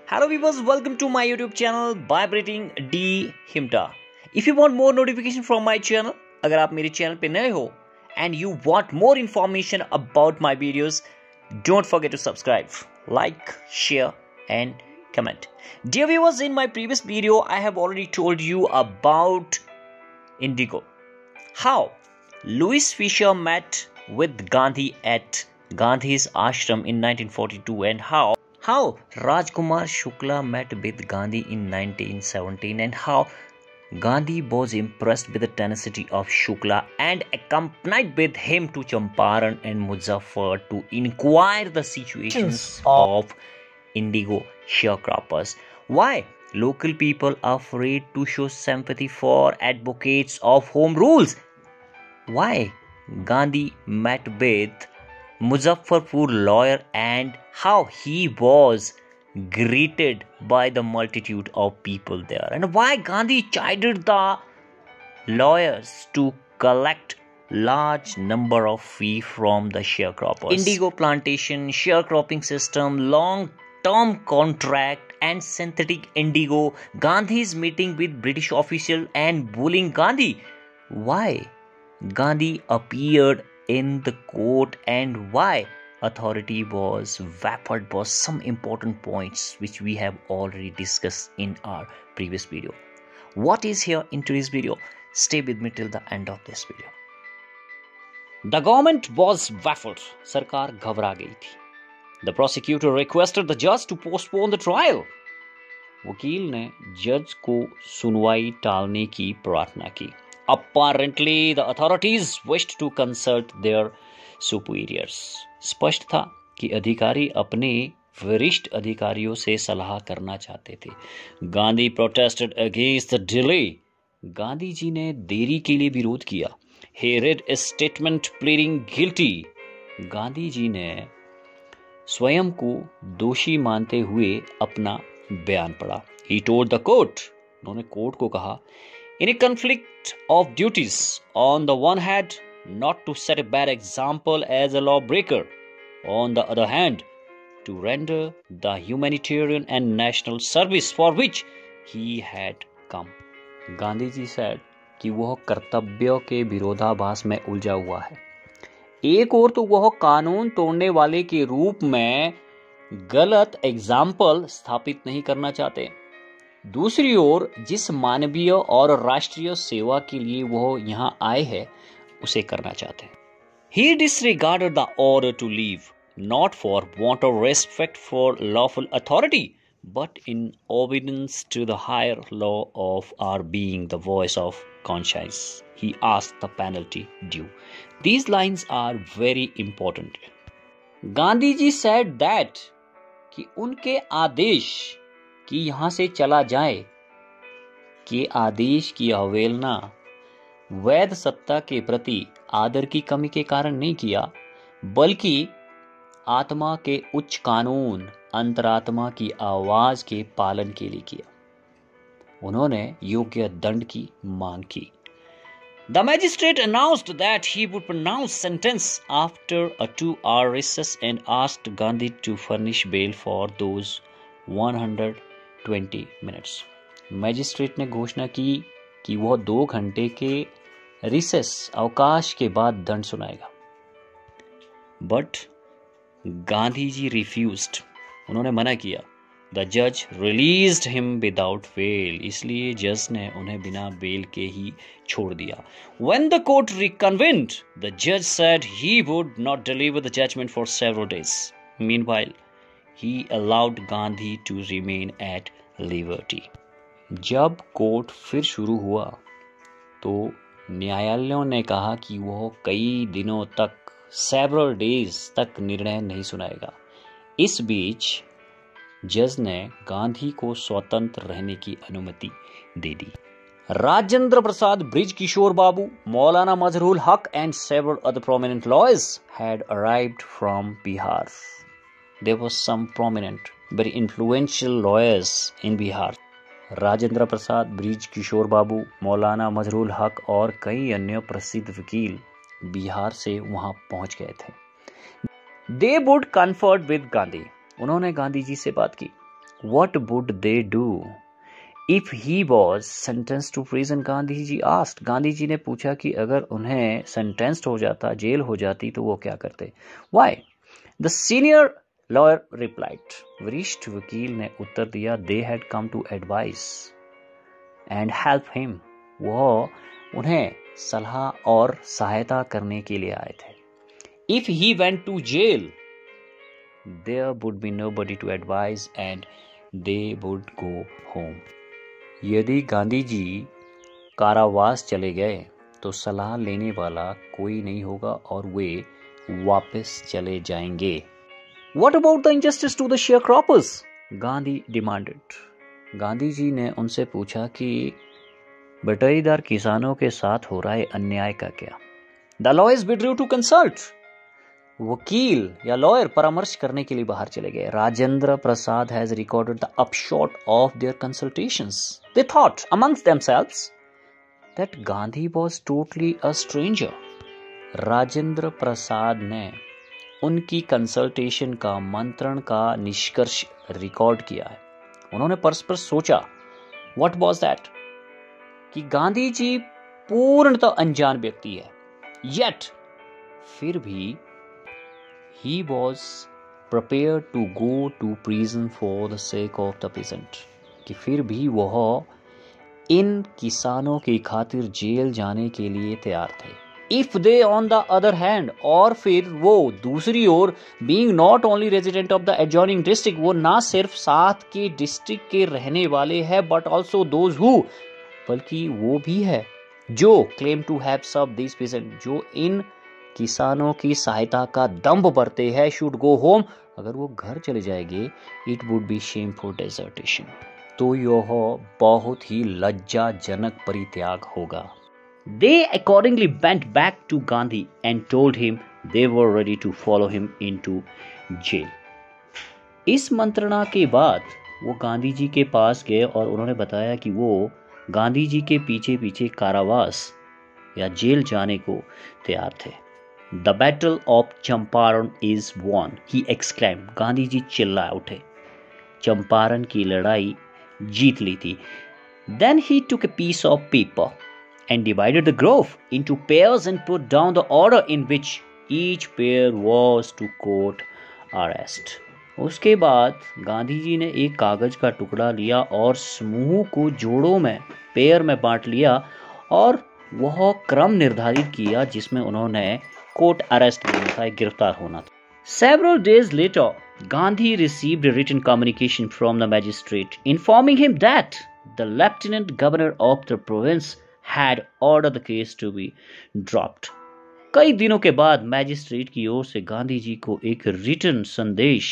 Hello viewers, welcome to my YouTube channel Vibrating D Himta. If you want more notification from my channel, अगर आप मेरे channel पे नए हो and you want more information about my videos, don't forget to subscribe, like, share and comment. Dear viewers, in my previous video I have already told you about Indigo. How Louis Fisher met with Gandhi at Gandhi's ashram in 1942 and how Rajkumar Shukla met with Gandhi in 1917 and how Gandhi was impressed with the tenacity of Shukla and accompanied with him to Champaran and Muzaffar to inquire the situations of indigo sharecroppers. Why local people are afraid to show sympathy for advocates of home rules? Why Gandhi met with Muzaffarpur lawyer and how he was greeted by the multitude of people there, and why Gandhi chided the lawyers to collect large number of fee from the sharecroppers. Indigo plantation, sharecropping system, long-term contract and synthetic indigo, Gandhi's meeting with British official and bullying Gandhi. Why Gandhi appeared in the court and why authority was vapid was some important points which we have already discussed in our previous video. What is here in today's video? Stay with me till the end of this video. The government was baffled. Sarkar घबरा गई थी. The prosecutor requested the judge to postpone the trial. वकील ने जज को सुनवाई टालने की प्रार्थना की. Apparently, the authorities wished to consult their superiors. स्पष्ट था कि अधिकारी अपने वरिष्ठ अधिकारियों से सलाह करना चाहते थे. Gandhi protested against the delay. Gandhi ji ने देरी के लिए विरोध किया. He read a statement pleading guilty. Gandhi ji ने स्वयं को दोषी मानते हुए अपना बयान पढ़ा. He told the court. उन्होंने कोर्ट को कहा, in a conflict of duties, on the one hand, not to set a bad example as a lawbreaker, on the other hand, to render the humanitarian and national service for which he had come. Gandhi ji said कि वह कर्तव्य के विरोधाभास में उलझा हुआ है. एक और तो वह कानून तोड़ने वाले के रूप में गलत एग्जाम्पल स्थापित नहीं करना चाहते. दूसरी ओर जिस मानवीय और राष्ट्रीय सेवा के लिए वह यहाँ आए हैं उसे करना चाहते हैं. He disregarded the order to leave, not for want of respect for lawful authority, but in obedience to the higher law of our being the voice of conscience. He asked the penalty due. These lines are very important. Gandhi ji said that कि उनके आदेश कि यहां से चला जाए के आदेश की अवहेलना वैध सत्ता के प्रति आदर की कमी के कारण नहीं किया, बल्कि आत्मा के उच्च कानून अंतरात्मा की आवाज के पालन के लिए किया. उन्होंने योग्य दंड की मांग की. The magistrate announced that he would pronounce sentence after a 2-hour recess and asked Gandhi to furnish bail for those 120 minutes. Magistrate ने घोषणा की कि वह 2 घंटे के रिसेस अवकाश के बाद दंड सुनाएगा. But Gandhi ji refused. उन्होंने मना किया. द जज रिलीज्ड हिम विदाउट बेल. इसलिए जज ने उन्हें बिना बेल के ही छोड़ दिया. When the court reconvened, the judge said he would not deliver the judgment for several days. Meanwhile, he allowed Gandhi to remain at liberty. जब कोर्ट फिर शुरू हुआ तो न्यायालयों ने कहा कि वह कई दिनों तक several days तक निर्णय नहीं सुनाएगा. इस बीच जज ने गांधी को स्वतंत्र रहने की अनुमति दे दी. राजेंद्र प्रसाद, ब्रिज किशोर बाबू, मौलाना मजहरूल हक and several other prominent lawyers had arrived from Bihar. There was some prominent, very influential lawyers in Bihar. Rajendra Prasad, Brij Kishore Babu, Maulana Mazharul हक और कई अन्य प्रसिद्ध वकील बिहार से वहां पहुंच गए थे. They would conferred with Gandhi. उन्होंने गांधी जी से बात की. What would they do if he was sentenced to prison? Gandhi asked. Gandhi ji ने पूछा कि अगर उन्हें sentenced हो जाता, जेल हो जाती, तो वो क्या करते? Why? The senior lawyer replied. वरिष्ठ वकील ने उत्तर दिया, they had come to advise and help him. वो उन्हें सलाह और सहायता करने के लिए आए थे. If he went to jail, there would be nobody to advise and they would go home. यदि गांधी जी कारावास चले गए तो सलाह लेने वाला कोई नहीं होगा और वे वापस चले जाएंगे. What about the injustice to the sharecroppers? Gandhi demanded. Gandhi ji ने उनसे पूछा कि बटाईदार किसानों के साथ हो रहा है अन्याय का क्या? The lawyers withdrew to consult. वकील या लॉयर परामर्श करने के लिए बाहर चले गए. Rajendra Prasad has recorded the upshot of their consultations. They thought amongst themselves that Gandhi was totally a stranger. Rajendra Prasad ने उनकी कंसल्टेशन का मंत्रण का निष्कर्ष रिकॉर्ड किया है. उन्होंने परस्पर सोचा, What was that? कि गांधी जी पूर्णतः अनजान व्यक्ति है. Yet, फिर भी he was prepared to go to prison for the sake of the peasant. कि फिर भी वह इन किसानों की खातिर जेल जाने के लिए तैयार थे. If they on the other hand, और फिर वो दूसरी ओर being not only resident of the adjoining district, वो ना सिर्फ साथ के डिस्ट्रिक्ट के रहने वाले हैं but also those who, बल्कि वो भी है जो claim to have served these peasants, जो इन किसानों की सहायता का दंभ भरते हैं, should go home, अगर वो घर चले जाएंगे, it would be shame for desertion, तो यह बहुत ही लज्जाजनक परित्याग होगा. They accordingly went back to Gandhi and told him they were ready to follow him into jail. इस मंत्रणा के बाद वो गांधी जी के पास गए और उन्होंने बताया कि वो गांधी जी के पीछे पीछे कारावास या जेल जाने को तैयार थे. The battle of Champaran is won, he exclaimed. Gandhi ji चिल्ला उठे, चंपारण की लड़ाई जीत ली थी. Then he took a piece of paper and divided the grove into pairs and put down the order in which each pair was to court arrest. उसके बाद गांधी जी ने एक कागज का टुकड़ा लिया और समूह को जोड़ों में पेयर में बांट लिया और वह क्रम निर्धारित किया जिसमें उन्होंने कोर्ट अरेस्ट होना था, गिरफ्तार होना था. Several days later, Gandhi received a written communication from the magistrate informing him that the lieutenant governor of the province had ordered the case to be dropped. कई दिनों के बाद मैजिस्ट्रेट की ओर से गांधी जी को एक रिटन संदेश,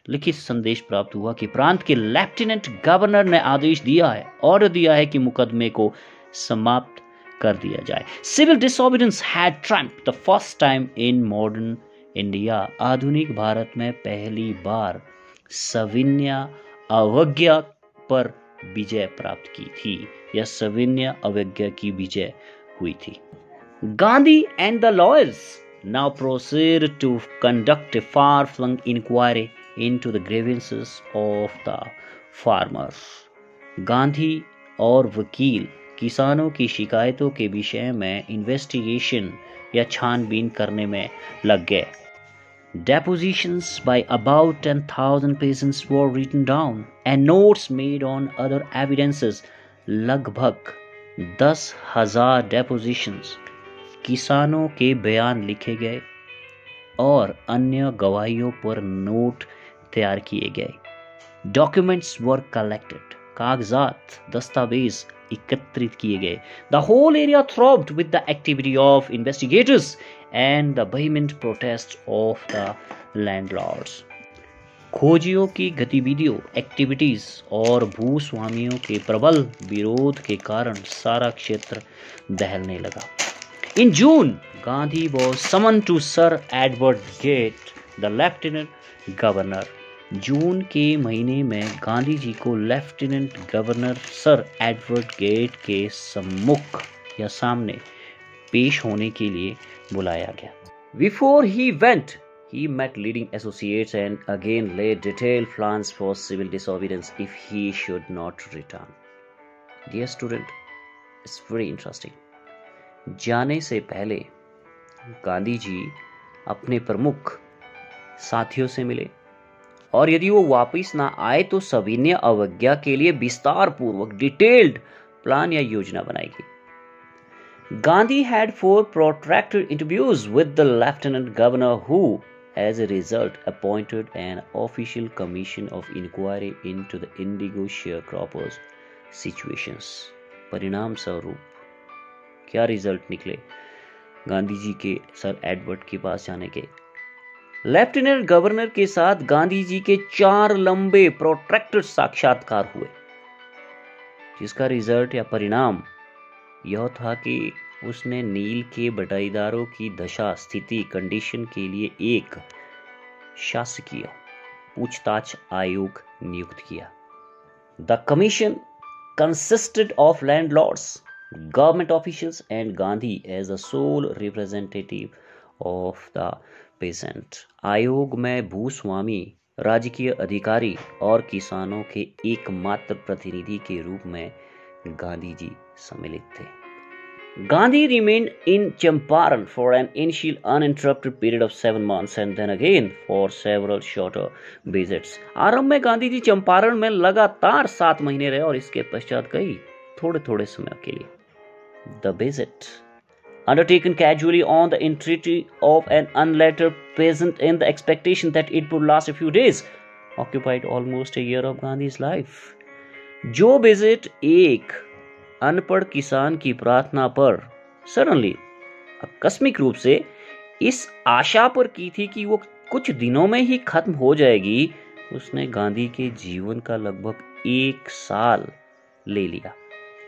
लिखित संदेश प्राप्त हुआ कि प्रांत के लेफ्टिनेंट गवर्नर ने आदेश दिया है, ऑर्डर दिया है कि मुकदमे को समाप्त कर दिया जाए. Civil disobedience had triumphed the first time in modern India. आधुनिक भारत में पहली बार सविनय अवज्ञा पर विजय प्राप्त की थी या सविनय अवज्ञा की विजय हुई थी. Gandhi and the lawyers now proceeded to conduct a far-flung inquiry into the grievances of the farmers. Gandhi और वकील किसानों की शिकायतों के विषय में इन्वेस्टिगेशन या छानबीन करने में लग गए. Depositions by about 10,000 peasants were written down and notes made on other evidences. लगभग 10,000 depositions किसानों के बयान लिखे गए और अन्य गवाहियों पर नोट तैयार किए गए. डॉक्यूमेंट्स वर कलेक्टेड, कागजात दस्तावेज एकत्रित किए गए. The whole area throbbed with the activity of investigators and the vehement protest of the landlords. खोजियों की गतिविधियों, एक्टिविटीज और भूस्वामियों के प्रबल विरोध के कारण सारा क्षेत्र दहलने लगा. In June, Gandhi was summoned to Sir Edward Gate, the Lieutenant Governor. जून के महीने में गांधी जी को lieutenant governor sir Edward Gait के सम्मुख या सामने पेश होने के लिए बुलाया गया. Before he went, He met leading associates and again laid detailed plans for civil disobedience if he should not return. Dear student, it's very interesting. जाने से पहले गांधी जी अपने प्रमुख साथियों से मिले और यदि वो वापस ना आए तो सविनय अवज्ञा के लिए विस्तार पूर्वक डिटेल्ड प्लान या योजना बनाएगी. Gandhi had 4 protracted interviews with the lieutenant governor who, as a result, appointed an official commission of inquiry into the indigo sharecroppers situations. परिणाम स्वरूप क्या रिजल्ट निकले गांधी जी के सर एडवर्ड के पास जाने के? लेफ्टिनेंट गवर्नर के साथ गांधी जी के 4 लंबे प्रोट्रैक्टेड साक्षात्कार हुए, जिसका रिजल्ट या परिणाम यह था कि उसने नील के बटाईदारों की दशा स्थिति कंडीशन के लिए एक शासकीय पूछताछ आयोग नियुक्त किया. The commission consisted of landlords, government officials and Gandhi as the sole representative of the peasant. आयोग में भूस्वामी, राजकीय अधिकारी और किसानों के एकमात्र प्रतिनिधि के रूप में गांधी जी सम्मिलित थे. Gandhi remained in Champaran for an initial uninterrupted period of 7 months and then again for several shorter visits. आरंभ में गांधी जी चंपारण में लगातार 7 महीने रहे और इसके पश्चात कई थोड़े समय के लिए. The visit, undertaken casually on the entreaty of an unlettered peasant in the expectation that it would last a few days, occupied almost a year of Gandhi's life. जो विजिट एक अनपढ़ किसान की प्रार्थना पर सडनली आकस्मिक रूप से इस आशा पर की थी कि वो कुछ दिनों में ही खत्म हो जाएगी, उसने गांधी के जीवन का लगभग 1 साल ले लिया.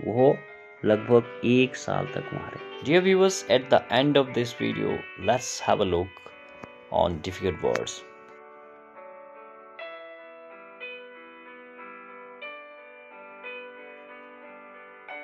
वो लगभग 1 साल तक वहां रहे. Dear viewers, at the end of this video, let's have a look on difficult words.